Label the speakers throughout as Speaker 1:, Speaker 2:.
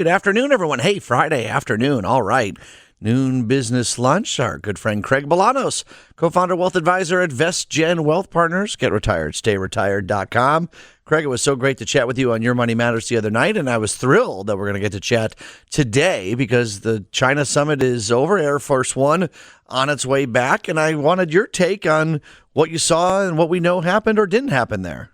Speaker 1: Good afternoon, everyone. Hey, Friday afternoon. All right. Noon business lunch. Our good friend Craig Bolanos, co-founder, wealth advisor at VestGen Wealth Partners. Get retired, stayretired.com. Craig, it was so great to chat with you on Your Money Matters the other night, and I was thrilled that we're going to get to chat today because the China summit is over, Air Force One on its way back, and I wanted your take on what you saw and what we know happened or didn't happen there.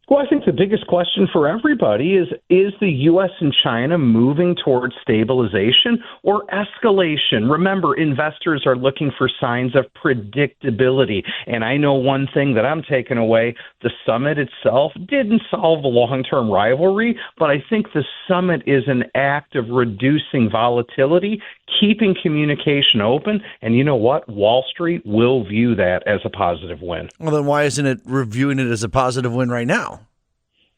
Speaker 2: Well, I think the biggest question for everybody is the U.S. and China moving towards stabilization or escalation? Remember, investors are looking for signs of predictability. And I know one thing that I'm taking away, the summit itself didn't solve a long-term rivalry, but I think the summit is an act of reducing volatility, keeping communication open. And you know what? Wall Street will view that as a positive win.
Speaker 1: Well, then why isn't it reviewing it as a positive win right now?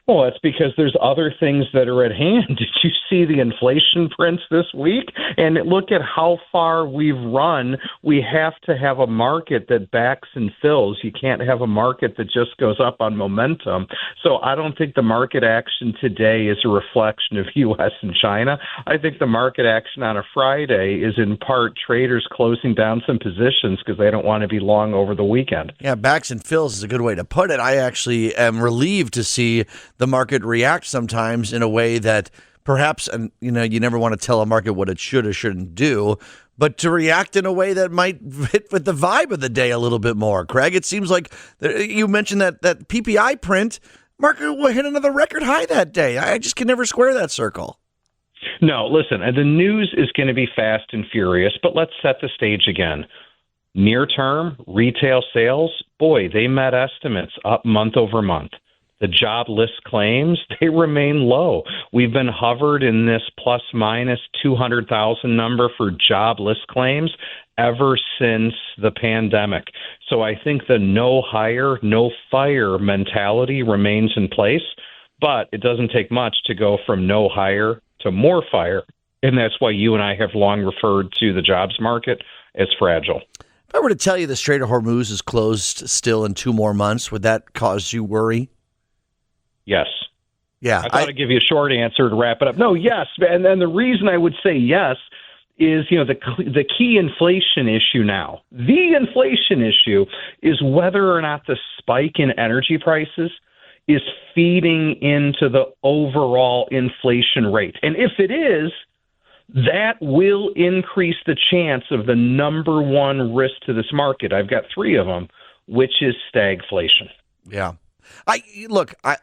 Speaker 2: Well, it's because there's other things that are at hand. Did you see the inflation prints this week? And look at how far we've run. We have to have a market that backs and fills. You can't have a market that just goes up on momentum. So I don't think the market action today is a reflection of U.S. and China. I think the market action on a Friday is in part traders closing down some positions because they don't want to be long over the weekend.
Speaker 1: Yeah, backs and fills is a good way to put it. I actually am relieved to see the market react sometimes in a way that perhaps, and you never want to tell a market what it should or shouldn't do, but to react in a way that might fit with the vibe of the day a little bit more. Craig, it seems like you mentioned that PPI print, market will hit another record high that day. I just can never square that circle.
Speaker 2: No, listen, the news is going to be fast and furious, but let's set the stage again. Near term, retail sales, boy, they met estimates up month over month. The jobless claims, they remain low. We've been hovered in this plus minus 200,000 number for jobless claims ever since the pandemic. So I think the no hire, no fire mentality remains in place, but it doesn't take much to go from no hire to more fire. And that's why you and I have long referred to the jobs market as fragile.
Speaker 1: If I were to tell you the Strait of Hormuz is closed still in 2 more months, would that cause you worry?
Speaker 2: Yes.
Speaker 1: Yeah.
Speaker 2: I thought I'd give you a short answer to wrap it up. No, yes. And then the reason I would say yes is, the key inflation issue now. The inflation issue is whether or not the spike in energy prices is feeding into the overall inflation rate. And if it is, that will increase the chance of the number one risk to this market. I've got 3 of them, which is stagflation.
Speaker 1: Yeah. I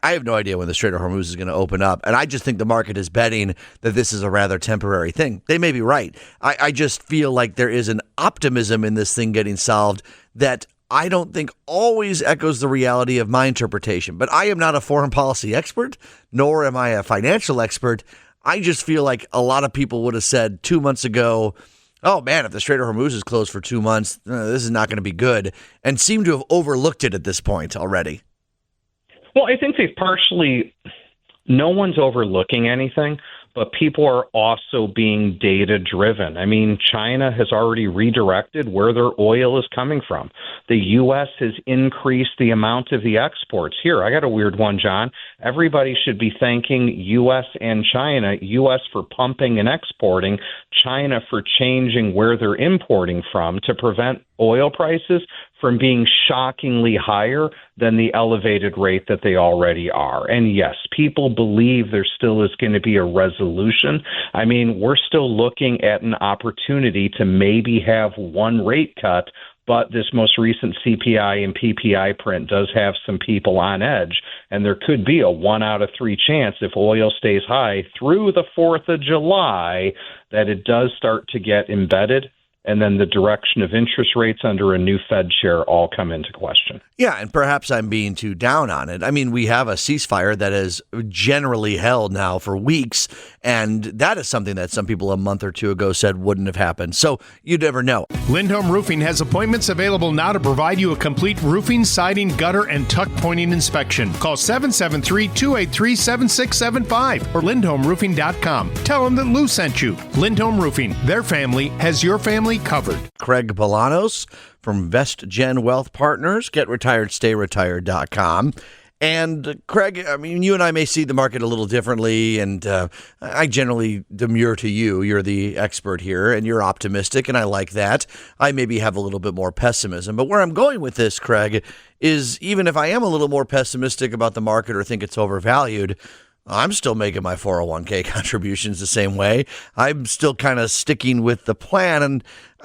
Speaker 1: have no idea when the Strait of Hormuz is going to open up, and I just think the market is betting that this is a rather temporary thing. They may be right. I just feel like there is an optimism in this thing getting solved that I don't think always echoes the reality of my interpretation. But I am not a foreign policy expert, nor am I a financial expert. I just feel like a lot of people would have said 2 months ago, oh, man, if the Strait of Hormuz is closed for 2 months, this is not going to be good, and seem to have overlooked it at this point already.
Speaker 2: Well, I think no one's overlooking anything, but people are also being data driven. I mean, China has already redirected where their oil is coming from. The U.S. has increased the amount of the exports. Here, I got a weird one, John. Everybody should be thanking U.S. and China, U.S. for pumping and exporting, China for changing where they're importing from to prevent oil prices from being shockingly higher than the elevated rate that they already are. And yes, people believe there still is going to be a resolution. I mean, we're still looking at an opportunity to maybe have one rate cut, but this most recent CPI and PPI print does have some people on edge, and there could be a 1 out of 3 chance if oil stays high through the 4th of July that it does start to get embedded, and then the direction of interest rates under a new Fed chair all come into question.
Speaker 1: Yeah, and perhaps I'm being too down on it. I mean, we have a ceasefire that is generally held now for weeks, and that is something that some people a month or 2 ago said wouldn't have happened. So you never know.
Speaker 3: Lindholm Roofing has appointments available now to provide you a complete roofing, siding, gutter, and tuck pointing inspection. Call 773-283-7675 or lindholmroofing.com. Tell them that Lou sent you. Lindholm Roofing, their family has your family covered.
Speaker 1: Craig Bolanos from VestGen Wealth Partners. Get retired, stayretired.com. And Craig, I mean, you and I may see the market a little differently, and I generally demur to you. You're the expert here, and you're optimistic, and I like that. I maybe have a little bit more pessimism. But where I'm going with this, Craig, is even if I am a little more pessimistic about the market or think it's overvalued, I'm still making my 401k contributions the same way. I'm still kind of sticking with the plan. And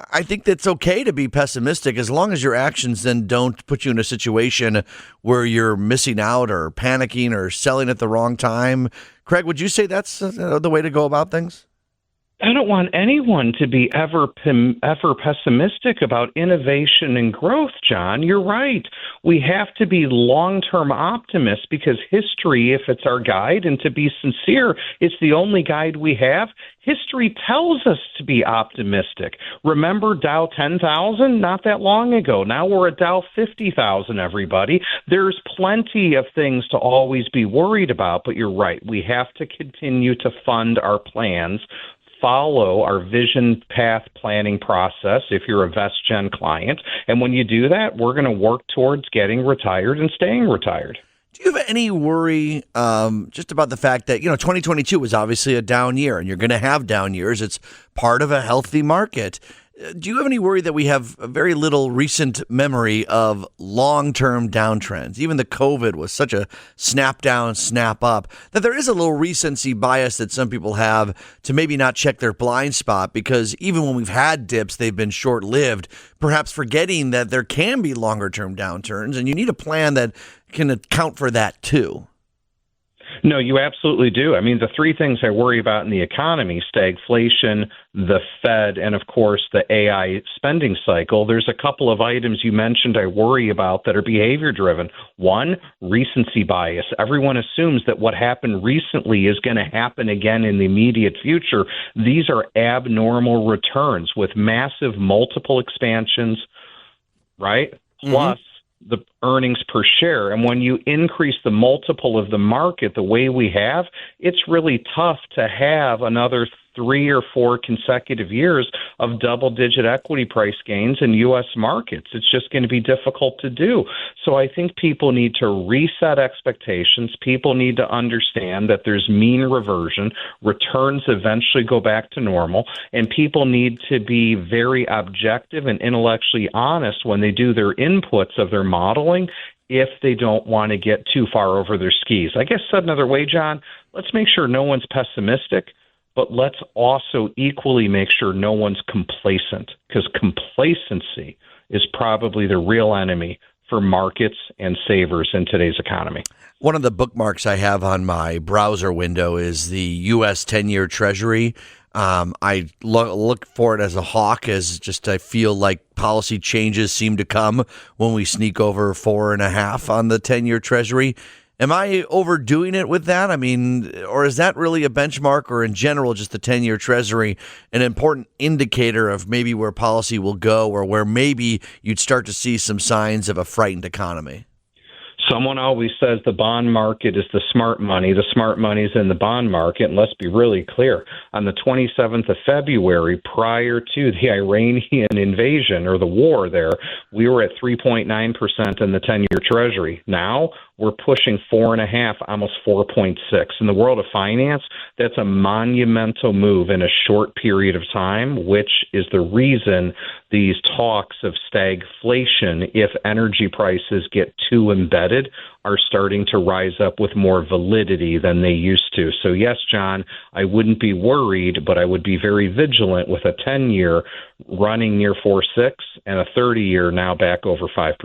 Speaker 1: I think that's okay to be pessimistic as long as your actions then don't put you in a situation where you're missing out or panicking or selling at the wrong time. Craig, would you say that's the way to go about things?
Speaker 2: I don't want anyone to be ever pessimistic about innovation and growth, John. You're right. We have to be long-term optimists because history, if it's our guide, and to be sincere, it's the only guide we have. History tells us to be optimistic. Remember Dow 10,000 not that long ago. Now we're at Dow 50,000, everybody. There's plenty of things to always be worried about, but you're right. We have to continue to fund our plans, follow our vision path planning process if you're a VestGen client. And when you do that, we're going to work towards getting retired and staying retired.
Speaker 1: Do you have any worry just about the fact that, 2022 was obviously a down year, and you're going to have down years. It's part of a healthy market. Do you have any worry that we have a very little recent memory of long-term downtrends? Even the COVID was such a snap down, snap up, that there is a little recency bias that some people have to maybe not check their blind spot because even when we've had dips, they've been short-lived, perhaps forgetting that there can be longer-term downturns, and you need a plan that can account for that too.
Speaker 2: No, you absolutely do. I mean, the three things I worry about in the economy, stagflation, the Fed, and of course, the AI spending cycle, there's a couple of items you mentioned I worry about that are behavior driven. One, recency bias. Everyone assumes that what happened recently is going to happen again in the immediate future. These are abnormal returns with massive multiple expansions, right? Plus, the earnings per share. And when you increase the multiple of the market the way we have, it's really tough to have another 3 or 4 consecutive years of double-digit equity price gains in U.S. markets. It's just going to be difficult to do. So I think people need to reset expectations. People need to understand that there's mean reversion. Returns eventually go back to normal. And people need to be very objective and intellectually honest when they do their inputs of their modeling if they don't want to get too far over their skis. I guess said another way, John, let's make sure no one's pessimistic, but let's also equally make sure no one's complacent, because complacency is probably the real enemy for markets and savers in today's economy.
Speaker 1: One of the bookmarks I have on my browser window is the U.S. 10-year Treasury. I look for it as a hawk, as just I feel like policy changes seem to come when we sneak over 4.5 on the 10-year Treasury. Am I overdoing it with that? I mean, or is that really a benchmark, or in general, just the 10-year Treasury, an important indicator of maybe where policy will go, or where maybe you'd start to see some signs of a frightened economy?
Speaker 2: Someone always says the bond market is the smart money. The smart money is in the bond market. And let's be really clear. On the 27th of February, prior to the Iranian invasion or the war there, we were at 3.9% in the 10-year Treasury. Now we're pushing 4.5, almost 4.6. In the world of finance, that's a monumental move in a short period of time, which is the reason these talks of stagflation, if energy prices get too embedded, are starting to rise up with more validity than they used to. So yes, John, I wouldn't be worried, but I would be very vigilant with a 10-year running near 4.6 and a 30-year now back over 5%.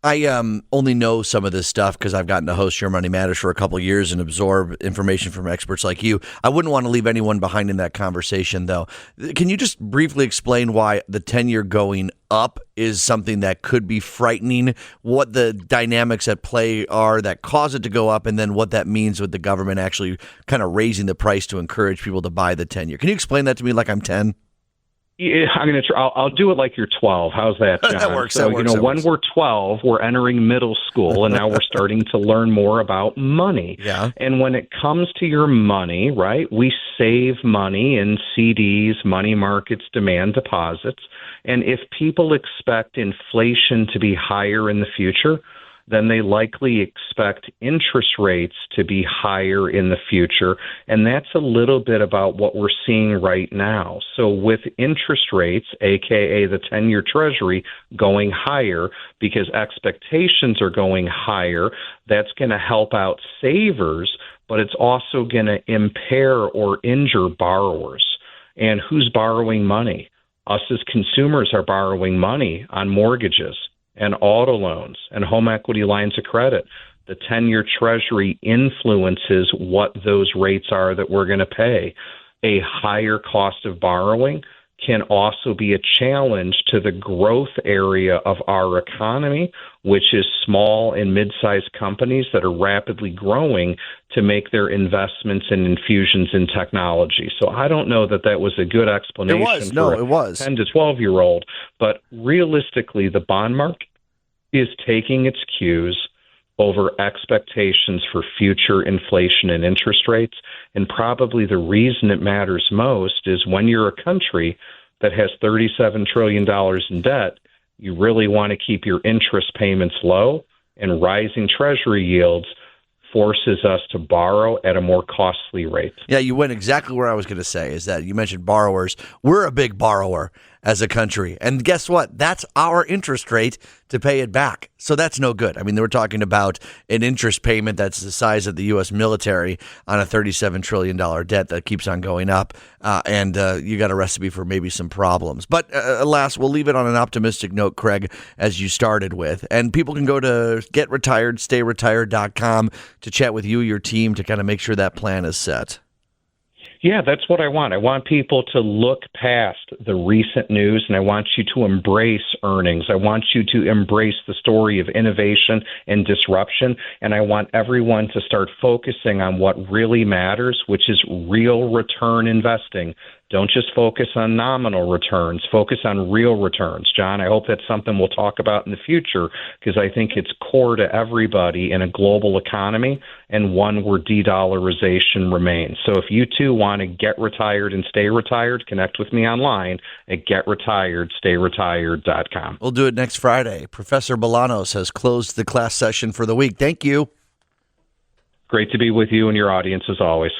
Speaker 1: I only know some of this stuff because I've gotten to host Your Money Matters for a couple of years and absorb information from experts like you. I wouldn't want to leave anyone behind in that conversation, though. Can you just briefly explain why the 10-year going up is something that could be frightening, what the dynamics at play are that cause it to go up, and then what that means with the government actually kind of raising the price to encourage people to buy the 10-year? Can you explain that to me like I'm 10?
Speaker 2: Yeah, I'm going to. I'll do it like you're 12. How's that, John?
Speaker 1: That works.
Speaker 2: So,
Speaker 1: that works.
Speaker 2: when we're 12, we're entering middle school, and now we're starting to learn more about money.
Speaker 1: Yeah.
Speaker 2: And when it comes to your money, right, we save money in CDs, money markets, demand deposits. And if people expect inflation to be higher in the future, then they likely expect interest rates to be higher in the future. And that's a little bit about what we're seeing right now. So with interest rates, aka the 10-year Treasury, going higher because expectations are going higher, that's going to help out savers, but it's also going to impair or injure borrowers. And who's borrowing money? Us as consumers are borrowing money on mortgages and auto loans and home equity lines of credit. The 10-year Treasury influences what those rates are that we're going to pay. A higher cost of borrowing can also be a challenge to the growth area of our economy, which is small and mid-sized companies that are rapidly growing to make their investments and infusions in technology. So I don't know that that was a good explanation
Speaker 1: it was.
Speaker 2: 10 to 12-year-old, but realistically, the bond market is taking its cues over expectations for future inflation and interest rates. And probably the reason it matters most is when you're a country that has $37 trillion in debt, you really want to keep your interest payments low, and rising Treasury yields forces us to borrow at a more costly rate.
Speaker 1: Yeah, you went exactly where I was going to say, is that you mentioned borrowers. We're a big borrower as a country. And guess what? That's our interest rate to pay it back. So that's no good. I mean, they were talking about an interest payment that's the size of the U.S. military on a $37 trillion debt that keeps on going up. And you got a recipe for maybe some problems. But alas, we'll leave it on an optimistic note, Craig, as you started with. And people can go to getretiredstayretired.com to chat with you, your team, to kind of make sure that plan is set.
Speaker 2: Yeah, that's what I want. I want people to look past the recent news, and I want you to embrace earnings. I want you to embrace the story of innovation and disruption, and I want everyone to start focusing on what really matters, which is real return investing. Don't just focus on nominal returns. Focus on real returns. John, I hope that's something we'll talk about in the future, because I think it's core to everybody in a global economy and one where de-dollarization remains. So if you too want to get retired and stay retired, connect with me online at getretiredstayretired.com.
Speaker 1: We'll do it next Friday. Professor Bolanos has closed the class session for the week. Thank you.
Speaker 2: Great to be with you and your audience as always.